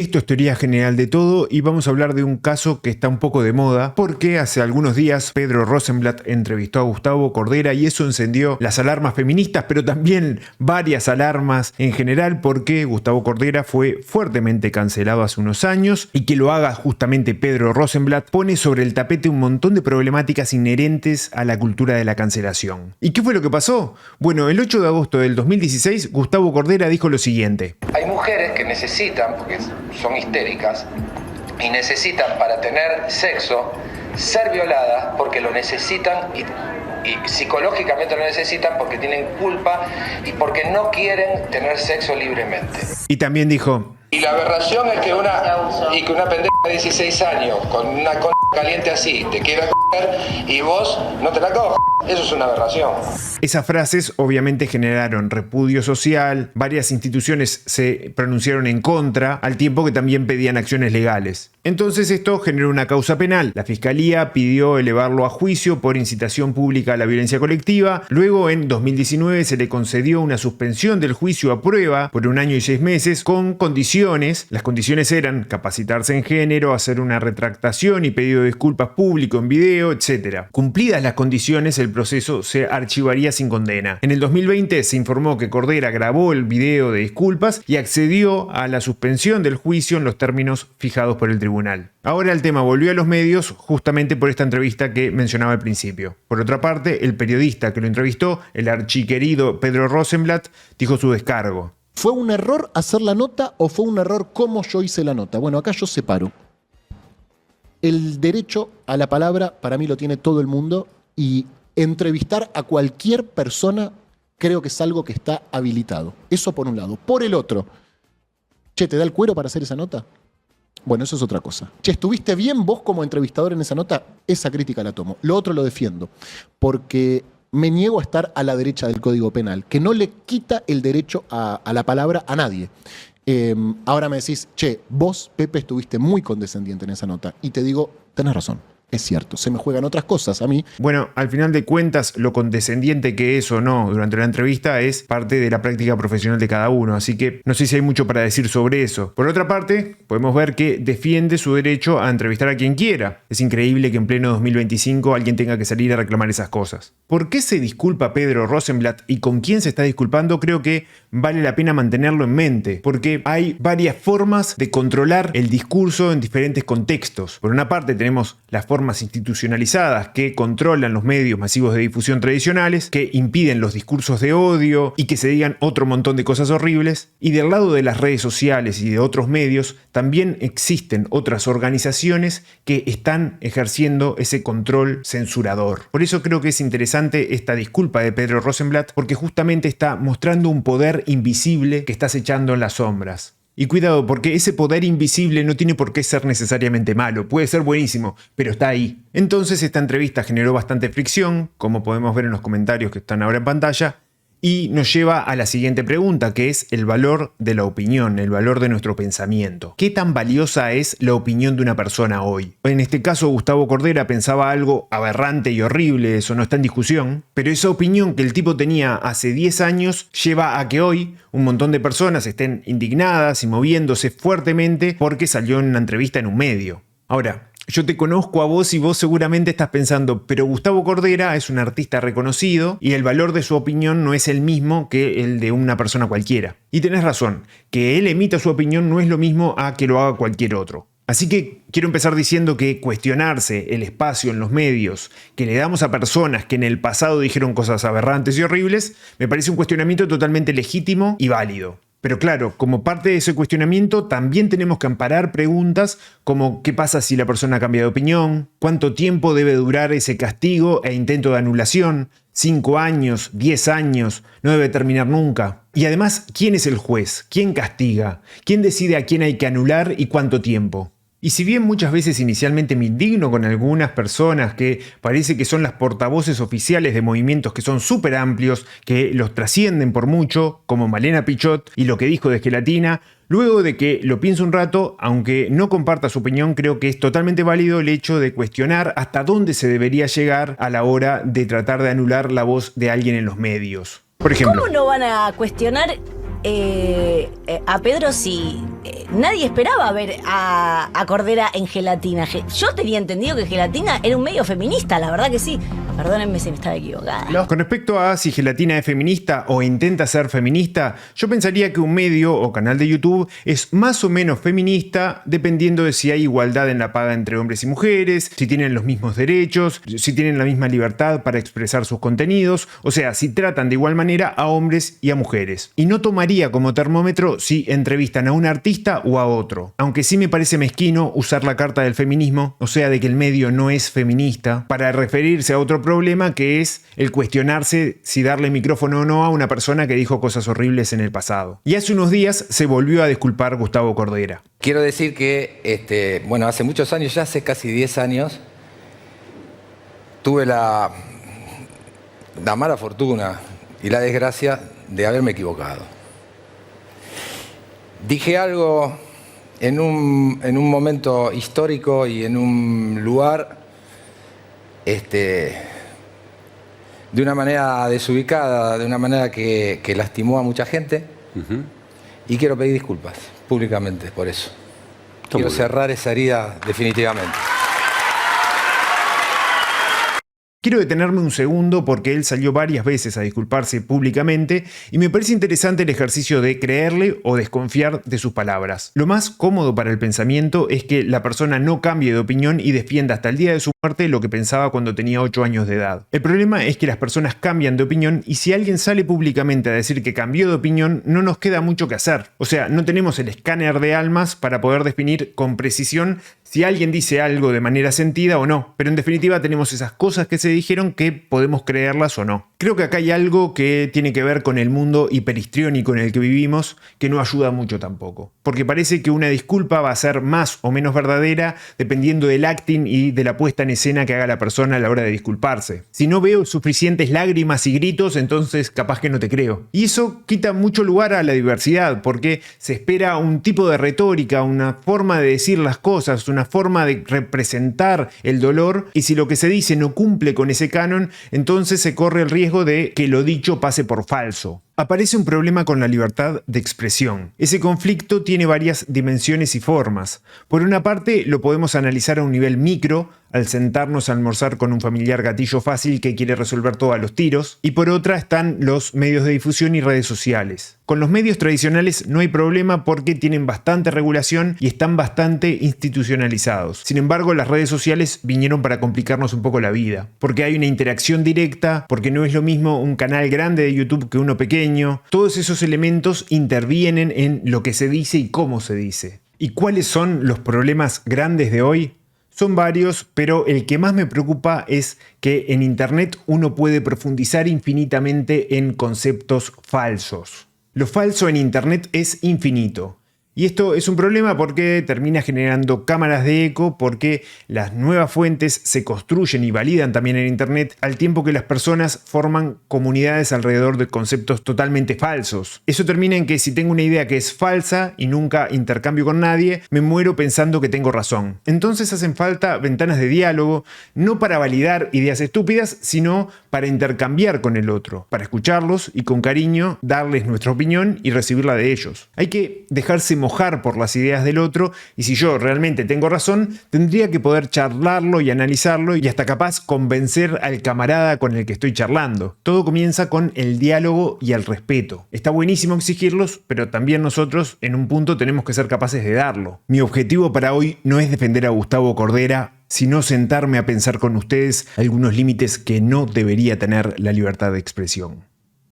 Esto es teoría general de todo y vamos a hablar de un caso que está un poco de moda porque hace algunos días Pedro Rosenblatt entrevistó a Gustavo Cordera y eso encendió las alarmas feministas, pero también varias alarmas en general porque Gustavo Cordera fue fuertemente cancelado hace unos años y que lo haga justamente Pedro Rosenblatt pone sobre el tapete un montón de problemáticas inherentes a la cultura de la cancelación. ¿Y qué fue lo que pasó? Bueno, el 8 de agosto del 2016 Gustavo Cordera dijo lo siguiente. Hay mujeres que necesitan, porque son histéricas, y necesitan para tener sexo ser violadas porque lo necesitan y psicológicamente lo necesitan porque tienen culpa y porque no quieren tener sexo libremente. Y también dijo... Y la aberración es que una pendeja de 16 años con una c*** caliente así te quiera coger y vos no te la coges. Eso es una aberración. Esas frases obviamente generaron repudio social, varias instituciones se pronunciaron en contra, al tiempo que también pedían acciones legales. Entonces esto generó una causa penal. La Fiscalía pidió elevarlo a juicio por incitación pública a la violencia colectiva. Luego, en 2019, se le concedió una suspensión del juicio a prueba por 1 año y 6 meses con condiciones. Las condiciones eran capacitarse en género, hacer una retractación y pedido de disculpas público en video, etc. Cumplidas las condiciones, el proceso se archivaría sin condena. En el 2020 se informó que Cordera grabó el video de disculpas y accedió a la suspensión del juicio en los términos fijados por el tribunal. Ahora el tema volvió a los medios justamente por esta entrevista que mencionaba al principio. Por otra parte, el periodista que lo entrevistó, el archiquerido Pedro Rosenblatt, dijo su descargo. ¿Fue un error hacer la nota o fue un error cómo yo hice la nota? Bueno, acá yo separo. El derecho a la palabra para mí lo tiene todo el mundo y entrevistar a cualquier persona creo que es algo que está habilitado. Eso por un lado. Por el otro, che, ¿te da el cuero para hacer esa nota? Bueno, eso es otra cosa. Che, ¿estuviste bien vos como entrevistador en esa nota? Esa crítica la tomo. Lo otro lo defiendo, porque me niego a estar a la derecha del Código Penal, que no le quita el derecho a la palabra a nadie. Ahora me decís, che, vos, Pepe, estuviste muy condescendiente en esa nota. Y te digo, tenés razón. Es cierto, se me juegan otras cosas a mí. Bueno, al final de cuentas, lo condescendiente que es o no durante la entrevista es parte de la práctica profesional de cada uno, así que no sé si hay mucho para decir sobre eso. Por otra parte, podemos ver que defiende su derecho a entrevistar a quien quiera. Es increíble que en pleno 2025 alguien tenga que salir a reclamar esas cosas. ¿Por qué se disculpa Pedro Rosenblatt y con quién se está disculpando? Creo que vale la pena mantenerlo en mente, porque hay varias formas de controlar el discurso en diferentes contextos. Por una parte tenemos las formas institucionalizadas que controlan los medios masivos de difusión tradicionales, que impiden los discursos de odio y que se digan otro montón de cosas horribles. Y del lado de las redes sociales y de otros medios, también existen otras organizaciones que están ejerciendo ese control censurador. Por eso creo que es interesante esta disculpa de Pedro Rosenblatt, porque justamente está mostrando un poder invisible que está acechando en las sombras. Y cuidado, porque ese poder invisible no tiene por qué ser necesariamente malo, puede ser buenísimo, pero está ahí. Entonces esta entrevista generó bastante fricción, como podemos ver en los comentarios que están ahora en pantalla, y nos lleva a la siguiente pregunta, que es el valor de la opinión, el valor de nuestro pensamiento. ¿Qué tan valiosa es la opinión de una persona hoy? En este caso, Gustavo Cordera pensaba algo aberrante y horrible, eso no está en discusión, pero esa opinión que el tipo tenía hace 10 años lleva a que hoy un montón de personas estén indignadas y moviéndose fuertemente porque salió en una entrevista en un medio. Ahora, yo te conozco a vos y vos seguramente estás pensando, pero Gustavo Cordera es un artista reconocido y el valor de su opinión no es el mismo que el de una persona cualquiera. Y tenés razón, que él emita su opinión no es lo mismo a que lo haga cualquier otro. Así que quiero empezar diciendo que cuestionarse el espacio en los medios que le damos a personas que en el pasado dijeron cosas aberrantes y horribles, me parece un cuestionamiento totalmente legítimo y válido. Pero claro, como parte de ese cuestionamiento también tenemos que amparar preguntas como ¿qué pasa si la persona cambia de opinión? ¿Cuánto tiempo debe durar ese castigo e intento de anulación? ¿5 años? ¿10 años? ¿No debe terminar nunca? Y además, ¿quién es el juez? ¿Quién castiga? ¿Quién decide a quién hay que anular y cuánto tiempo? Y si bien muchas veces inicialmente me indigno con algunas personas que parece que son las portavoces oficiales de movimientos que son súper amplios, que los trascienden por mucho, como Malena Pichot y lo que dijo de Gelatina, luego de que lo pienso un rato, aunque no comparta su opinión, creo que es totalmente válido el hecho de cuestionar hasta dónde se debería llegar a la hora de tratar de anular la voz de alguien en los medios. Por ejemplo, ¿cómo no van a cuestionar a Pedro si nadie esperaba ver a Cordera en Gelatina. Yo tenía entendido que Gelatina era un medio feminista, la verdad que sí. Perdónenme si me estaba equivocada. Con respecto a si Gelatina es feminista o intenta ser feminista, yo pensaría que un medio o canal de YouTube es más o menos feminista dependiendo de si hay igualdad en la paga entre hombres y mujeres, si tienen los mismos derechos, si tienen la misma libertad para expresar sus contenidos, o sea, si tratan de igual manera a hombres y a mujeres. Y no tomaría como termómetro si entrevistan a un artista o a otro. Aunque sí me parece mezquino usar la carta del feminismo, o sea, de que el medio no es feminista, para referirse a otro problema que es el cuestionarse si darle micrófono o no a una persona que dijo cosas horribles en el pasado. Y hace unos días se volvió a disculpar Gustavo Cordera. Quiero decir que, hace muchos años, ya hace casi 10 años, tuve la mala fortuna y la desgracia de haberme equivocado. Dije algo en un momento histórico y en un lugar de una manera desubicada, de una manera que lastimó a mucha gente. Y quiero pedir disculpas públicamente por eso. Quiero cerrar esa herida definitivamente. Quiero detenerme un segundo porque él salió varias veces a disculparse públicamente y me parece interesante el ejercicio de creerle o desconfiar de sus palabras. Lo más cómodo para el pensamiento es que la persona no cambie de opinión y defienda hasta el día de su muerte lo que pensaba cuando tenía 8 años de edad. El problema es que las personas cambian de opinión y si alguien sale públicamente a decir que cambió de opinión, no nos queda mucho que hacer. O sea, no tenemos el escáner de almas para poder definir con precisión si alguien dice algo de manera sentida o no, pero en definitiva tenemos esas cosas que se dijeron que podemos creerlas o no. Creo que acá hay algo que tiene que ver con el mundo hiperhistriónico en el que vivimos que no ayuda mucho tampoco, porque parece que una disculpa va a ser más o menos verdadera dependiendo del acting y de la puesta en escena que haga la persona a la hora de disculparse. Si no veo suficientes lágrimas y gritos, entonces capaz que no te creo. Y eso quita mucho lugar a la diversidad, porque se espera un tipo de retórica, una forma de decir las cosas, una forma de representar el dolor, y si lo que se dice no cumple con ese canon, entonces se corre el riesgo de que lo dicho pase por falso. Aparece un problema con la libertad de expresión. Ese conflicto tiene varias dimensiones y formas. Por una parte, lo podemos analizar a un nivel micro, al sentarnos a almorzar con un familiar gatillo fácil que quiere resolver todo a los tiros, y por otra están los medios de difusión y redes sociales. Con los medios tradicionales no hay problema porque tienen bastante regulación y están bastante institucionalizados. Sin embargo, las redes sociales vinieron para complicarnos un poco la vida, porque hay una interacción directa, porque no es lo mismo un canal grande de YouTube que uno pequeño. Todos esos elementos intervienen en lo que se dice y cómo se dice. ¿Y cuáles son los problemas grandes de hoy? Son varios, pero el que más me preocupa es que en Internet uno puede profundizar infinitamente en conceptos falsos. Lo falso en Internet es infinito. Y esto es un problema porque termina generando cámaras de eco, porque las nuevas fuentes se construyen y validan también en Internet al tiempo que las personas forman comunidades alrededor de conceptos totalmente falsos. Eso termina en que si tengo una idea que es falsa y nunca intercambio con nadie, me muero pensando que tengo razón. Entonces hacen falta ventanas de diálogo, no para validar ideas estúpidas, sino para intercambiar con el otro, para escucharlos y con cariño darles nuestra opinión y recibirla de ellos. Hay que dejarse mojar por las ideas del otro y si yo realmente tengo razón, tendría que poder charlarlo y analizarlo y hasta capaz convencer al camarada con el que estoy charlando. Todo comienza con el diálogo y el respeto. Está buenísimo exigirlos, pero también nosotros en un punto tenemos que ser capaces de darlo. Mi objetivo para hoy no es defender a Gustavo Cordera, sino sentarme a pensar con ustedes algunos límites que no debería tener la libertad de expresión.